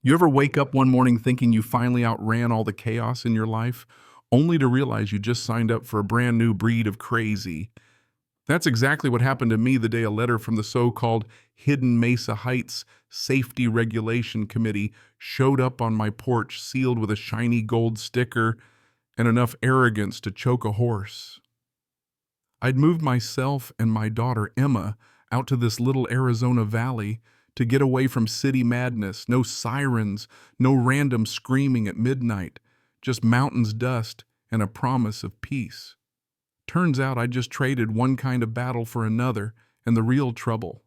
You ever wake up one morning thinking you finally outran all the chaos in your life, only to realize you just signed up for a brand new breed of crazy? That's exactly what happened to me the day a letter from the so-called Hidden Mesa Heights Safety Regulation Committee showed up on my porch sealed with a shiny gold sticker and enough arrogance to choke a horse. I'd moved myself and my daughter Emma out to this little Arizona valley to get away from city madness. No sirens, no random screaming at midnight, just mountains dust and a promise of peace. Turns out I just traded one kind of battle for another, and the real trouble.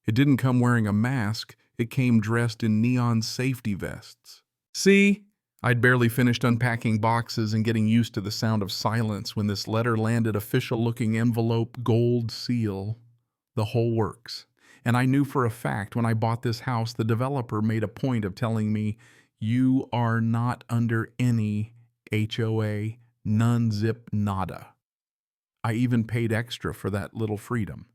It didn't come wearing a mask, it came dressed in neon safety vests. See? I'd barely finished unpacking boxes and getting used to the sound of silence when this letter landed, official-looking envelope, gold seal, the whole works. And I knew for a fact when I bought this house, the developer made a point of telling me, "You are not under any HOA, none zip nada." I even paid extra for that little freedom.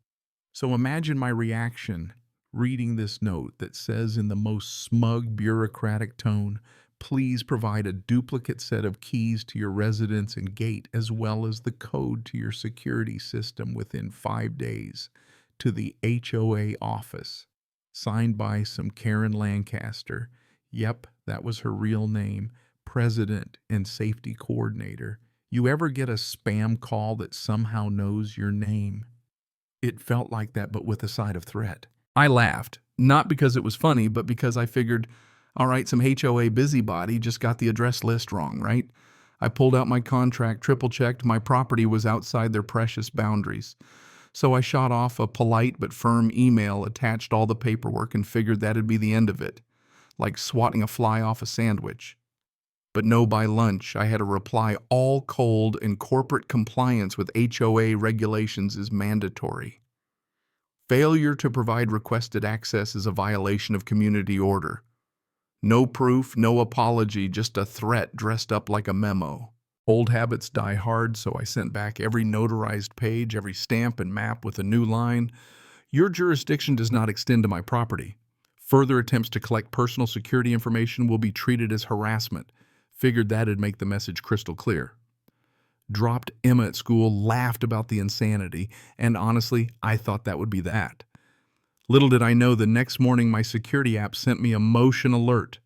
So imagine my reaction reading this note that says in the most smug bureaucratic tone, "Please provide a duplicate set of keys to your residence and gate as well as the code to your security system within 5 days to the HOA office." Signed by some Karen Lancaster. Yep, that was her real name. President and safety coordinator. You ever get a spam call that somehow knows your name? It felt like that, but with a side of threat. I laughed, not because it was funny, but because I figured, all right, some HOA busybody just got the address list wrong, right? I pulled out my contract, triple-checked my property was outside their precious boundaries. So I shot off a polite but firm email, attached all the paperwork, and figured that'd be the end of it, like swatting a fly off a sandwich. But no, by lunch, I had a reply all cold, and corporate compliance with HOA regulations is mandatory. Failure to provide requested access is a violation of community order. No proof, no apology, just a threat dressed up like a memo. Old habits die hard, so I sent back every notarized page, every stamp and map with a new line. Your jurisdiction does not extend to my property. Further attempts to collect personal security information will be treated as harassment. Figured that'd make the message crystal clear. Dropped Emma at school, laughed about the insanity, and honestly, I thought that would be that. Little did I know, the next morning my security app sent me a motion alert.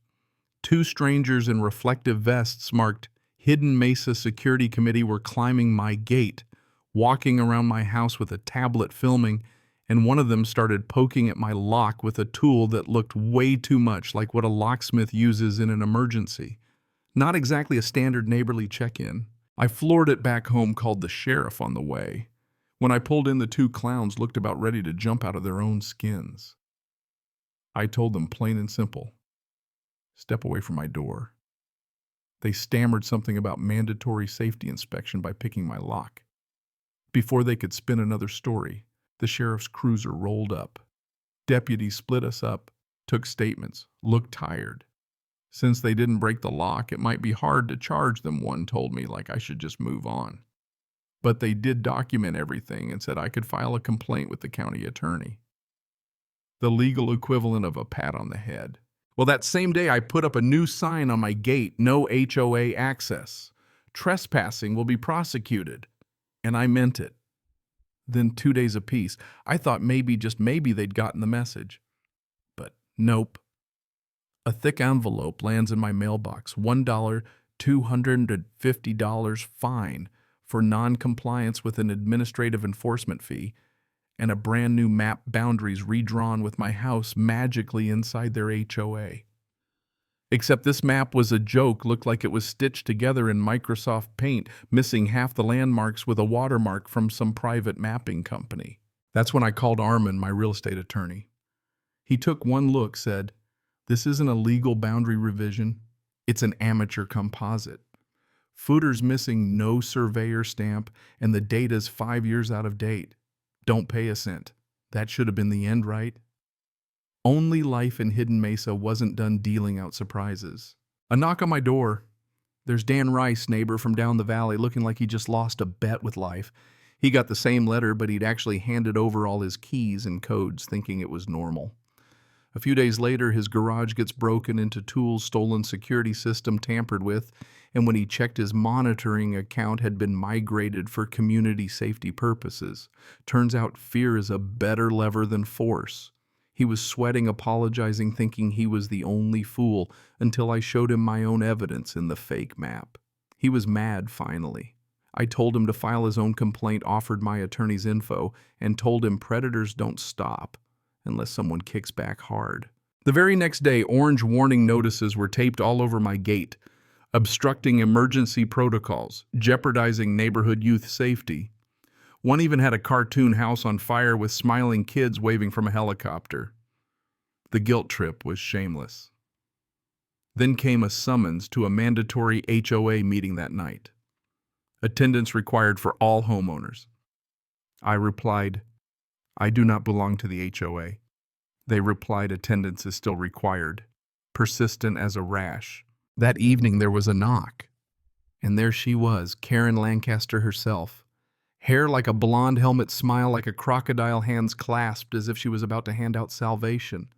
2 strangers in reflective vests marked Hidden Mesa Security Committee were climbing my gate, walking around my house with a tablet filming, and one of them started poking at my lock with a tool that looked way too much like what a locksmith uses in an emergency. Not exactly a standard neighborly check-in. I floored it back home, called the sheriff on the way. When I pulled in, the 2 clowns looked about ready to jump out of their own skins. I told them plain and simple, step away from my door. They stammered something about mandatory safety inspection by picking my lock. Before they could spin another story, the sheriff's cruiser rolled up. Deputies split us up, took statements, looked tired. Since they didn't break the lock, it might be hard to charge them, one told me, like I should just move on. But they did document everything and said I could file a complaint with the county attorney. The legal equivalent of a pat on the head. Well, that same day I put up a new sign on my gate, "No HOA access. Trespassing will be prosecuted." And I meant it. Then 2 days apiece. I thought maybe, just maybe, they'd gotten the message. But nope. A thick envelope lands in my mailbox, $1, $250 fine for non-compliance with an administrative enforcement fee, and a brand new map, boundaries redrawn with my house magically inside their HOA. Except this map was a joke, looked like it was stitched together in Microsoft Paint, missing half the landmarks with a watermark from some private mapping company. That's when I called Armin, my real estate attorney. He took one look, said, "This isn't a legal boundary revision. It's an amateur composite. Footer's missing no surveyor stamp, and the data's 5 years out of date. Don't pay a cent. That should have been the end, right?" Only life in Hidden Mesa wasn't done dealing out surprises. A knock on my door. There's Dan Rice, neighbor from down the valley, looking like he just lost a bet with life. He got the same letter, but he'd actually handed over all his keys and codes, thinking it was normal. A few days later, his garage gets broken into, tools stolen, security system tampered with, and when he checked, his monitoring account had been migrated for community safety purposes. Turns out fear is a better lever than force. He was sweating, apologizing, thinking he was the only fool, until I showed him my own evidence in the fake map. He was mad finally. I told him to file his own complaint, offered my attorney's info, and told him predators don't stop unless someone kicks back hard. The very next day, orange warning notices were taped all over my gate, obstructing emergency protocols, jeopardizing neighborhood youth safety. One even had a cartoon house on fire with smiling kids waving from a helicopter. The guilt trip was shameless. Then came a summons to a mandatory HOA meeting that night. Attendance required for all homeowners. I replied, "I do not belong to the HOA." They replied, "Attendance is still required," persistent as a rash. That evening there was a knock, and there she was, Karen Lancaster herself. Hair like a blonde helmet, smile like a crocodile, hands clasped as if she was about to hand out salvation.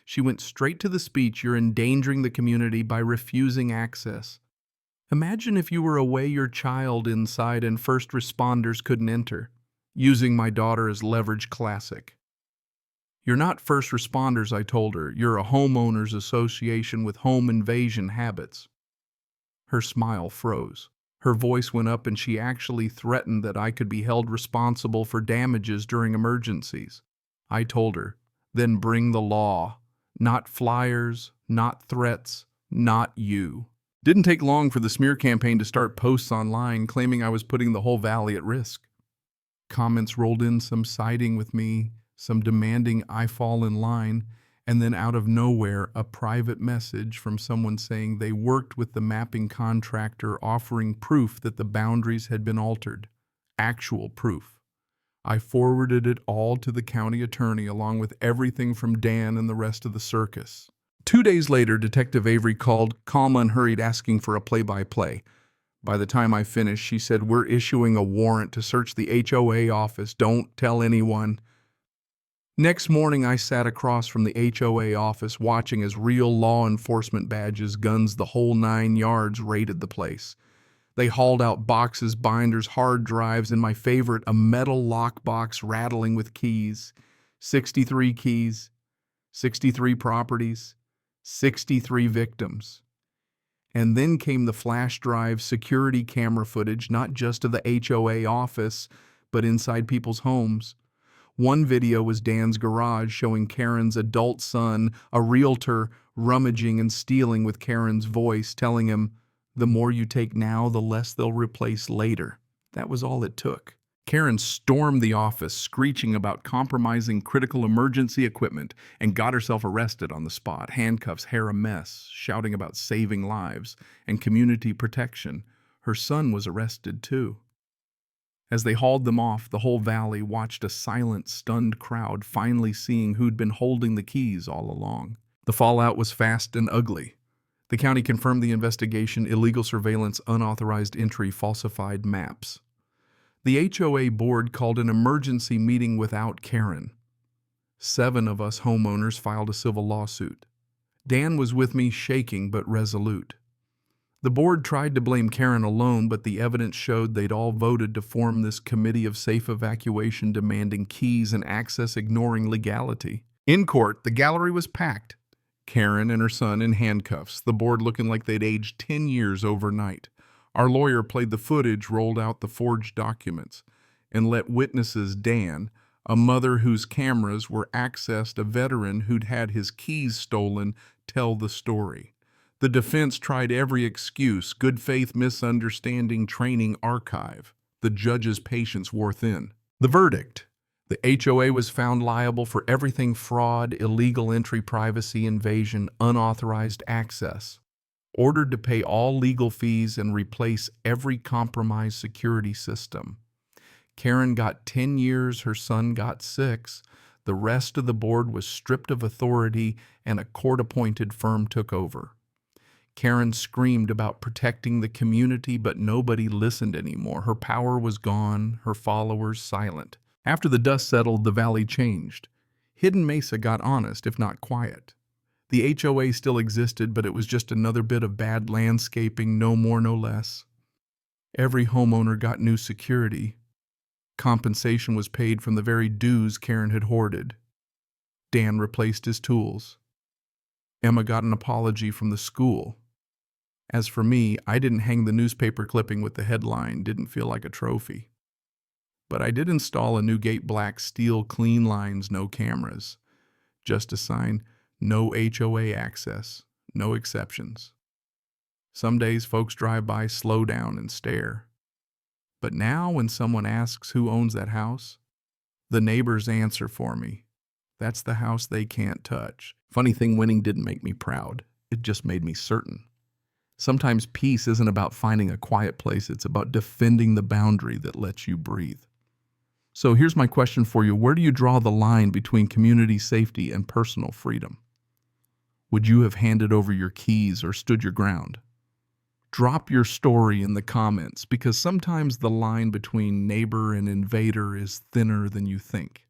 She went straight to the speech, "You're endangering the community by refusing access. Imagine if you were away, your child inside, and first responders couldn't enter. Using my daughter as leverage, classic." "You're not first responders," I told her. "You're a homeowners association with home invasion habits." Her smile froze. Her voice went up, and she actually threatened that I could be held responsible for damages during emergencies. I told her, "Then bring the law. Not flyers, not threats, not you." Didn't take long for the smear campaign to start, posts online claiming I was putting the whole valley at risk. Comments rolled in, some siding with me, some demanding I fall in line, and then out of nowhere, a private message from someone saying they worked with the mapping contractor, offering proof that the boundaries had been altered. Actual proof. I forwarded it all to the county attorney, along with everything from Dan and the rest of the circus. 2 days later, Detective Avery called, calm, unhurried, asking for a play-by-play. By the time I finished, she said, "We're issuing a warrant to search the HOA office. Don't tell anyone." Next morning, I sat across from the HOA office, watching as real law enforcement badges, guns, the whole 9 yards, raided the place. They hauled out boxes, binders, hard drives, and my favorite, a metal lockbox rattling with keys. 63 keys, 63 properties, 63 victims. And then came the flash drive security camera footage, not just of the HOA office, but inside people's homes. One video was Dan's garage, showing Karen's adult son, a realtor, rummaging and stealing, with Karen's voice telling him, "The more you take now, the less they'll replace later." That was all it took. Karen stormed the office, screeching about compromising critical emergency equipment, and got herself arrested on the spot, handcuffs, hair a mess, shouting about saving lives and community protection. Her son was arrested too. As they hauled them off, the whole valley watched, a silent, stunned crowd, finally seeing who'd been holding the keys all along. The fallout was fast and ugly. The county confirmed the investigation: illegal surveillance, unauthorized entry, falsified maps. The HOA board called an emergency meeting without Karen. 7 of us homeowners filed a civil lawsuit. Dan was with me, shaking but resolute. The board tried to blame Karen alone, but the evidence showed they'd all voted to form this committee of safe evacuation, demanding keys and access, ignoring legality. In court, the gallery was packed. Karen and her son in handcuffs, the board looking like they'd aged 10 years overnight. Our lawyer played the footage, rolled out the forged documents, and let witnesses, Dan, a mother whose cameras were accessed, a veteran who'd had his keys stolen, tell the story. The defense tried every excuse: good faith, misunderstanding, training, archive. The judge's patience wore thin. The verdict: the HOA was found liable for everything: fraud, illegal entry, privacy invasion, unauthorized access. Ordered to pay all legal fees and replace every compromised security system. Karen got 10 years, her son got 6. The rest of the board was stripped of authority, and a court-appointed firm took over. Karen screamed about protecting the community, but nobody listened anymore. Her power was gone, her followers silent. After the dust settled, the valley changed. Hidden Mesa got honest, if not quiet. The HOA still existed, but it was just another bit of bad landscaping, no more, no less. Every homeowner got new security. Compensation was paid from the very dues Karen had hoarded. Dan replaced his tools. Emma got an apology from the school. As for me, I didn't hang the newspaper clipping with the headline, didn't feel like a trophy. But I did install a new gate, black steel, clean lines, no cameras. Just a sign, no HOA access, no exceptions. Some days folks drive by, slow down, and stare. But now when someone asks who owns that house, the neighbors answer for me. That's the house they can't touch. Funny thing, winning didn't make me proud. It just made me certain. Sometimes peace isn't about finding a quiet place. It's about defending the boundary that lets you breathe. So here's my question for you. Where do you draw the line between community safety and personal freedom? Would you have handed over your keys or stood your ground? Drop your story in the comments, because sometimes the line between neighbor and invader is thinner than you think.